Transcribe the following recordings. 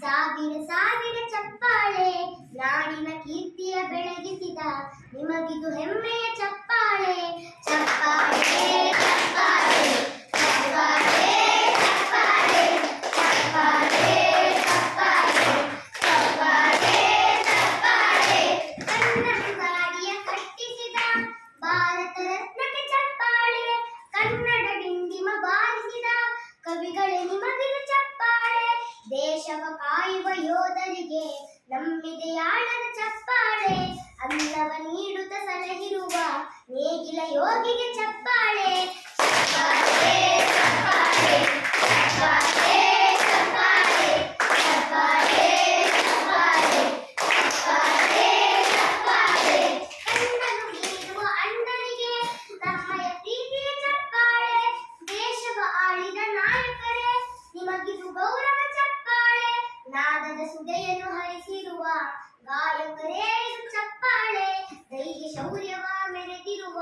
ಸಾವಿರ ಸಾವಿರ ಚಪ್ಪಾಳೆ, ನಾಡಿನ ಕೀರ್ತಿಯ ಬೆಳಗಿಸಿದ ನಿಮಗಿದು ಹೆಮ್ಮೆಯ ಚಪ್ಪಾಳೆ. ಚಪ್ಪಾಳೆ ಚಪ್ಪಾಳೆ ಚಪ್ಪಾಳೆ ಚಪ್ಪಾಳೆ ಚಪ್ಪಾಳೆ ಚಪ್ಪಾಳೆ ಚಪ್ಪಾಳೆ ಚಪ್ಪಾಳೆ. ಕನ್ನಡ ಕಟ್ಟಿಸಿದ ಭಾರತ ರತ್ನಕ್ಕೆ ಚಪ್ಪಾಳೆ, ಕನ್ನಡ ಡಿಂಡಿಮ ಬಾರಿಸಿದ ಕವಿಗಳೇ ನಿಮಗಿದು ಚಪ್ಪಾಳೆ. ದೇಶವ ಕಾಯುವ ಯೋಧರಿಗೆ ನಮ್ಮಿದೆಯಾಳದ ಚಪ್ಪಾಳೆ, ಅನ್ನವ ನೀಡುತ್ತ ಸಲಹಿರುವ ನೇಗಿಲ ಯೋಗಿಗೆ ಚಪ್ಪಾಳೆ. ಚಪ್ಪಾಳೆ ಚಪ್ಪಾಳೆ ಚಪ್ಪಾಳೆ ಚಪ್ಪಾಳೆ ಚಪ್ಪಾಳೆ ಚಪ್ಪಾಳೆ ಚಪ್ಪಾಳೆ ಚಪ್ಪಾಳೆ. ಕಣ್ಣನ್ನು ನೀಡುವ ಅಣ್ಣನಿಗೆ ನಮ್ಮಯ ಪ್ರೀತಿಯ ಚಪ್ಪಾಳೆ, ದೇಶವ ಆಳಿದ ನಾಯಕರೇ ನಿಮಗಿದು ಗೌರವ ಚಪ್ಪಾಳೆ. ನಾದದ ಸುದೆಯನ್ನು ಹರಿಸಿರುವ ಗಾಯಕರೇ ಇದು ಚಪ್ಪಾಳೆ, ಧೈರ್ಯ ಶೌರ್ಯವ ಮೆರೆದಿರುವ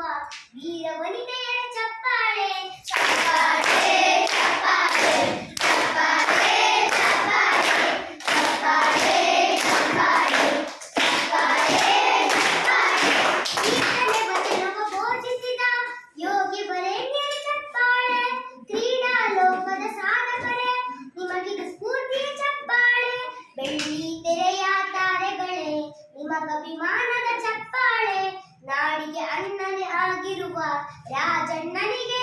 ವೀರ ವನಿತೆಯರ ಚಪ್ಪಾಳೆ. ಚಪ್ಪಾಳೆ ಚಪ್ಪಾಳೆ ಚಪ್ಪಾಳೆ ಚಪ್ಪಾಳೆ ಚಪ್ಪಾಳೆ ಚಪ್ಪಾಳೆ ಚಪ್ಪಾಳೆ ಚಪ್ಪಾಳೆ. ಕೀರ್ತನೆ ವಚನವ ಬೋಧಿಸಿದ ಯೋಗಿ ವರೇಣ್ಯರ ಚಪ್ಪಾಳೆ, ಕ್ರೀಡಾ ಲೋಕದ ಸಾಧಕರೇ ನಿಮಗಿದು ಸ್ಫೂರ್ತಿಯ ಚಪ್ಪಾಳೆ. ಬೆಳ್ಳಿ ತೆರೆಯ ತಾರೆಗಳೇ ನಿಮಗಭಿಮಾನದ ಚಪ್ಪಾಳೆ, ನಾಡಿಗೆ ಅಣ್ಣನೇ ಆಗಿರುವ ರಾಜಣ್ಣನಿಗೆ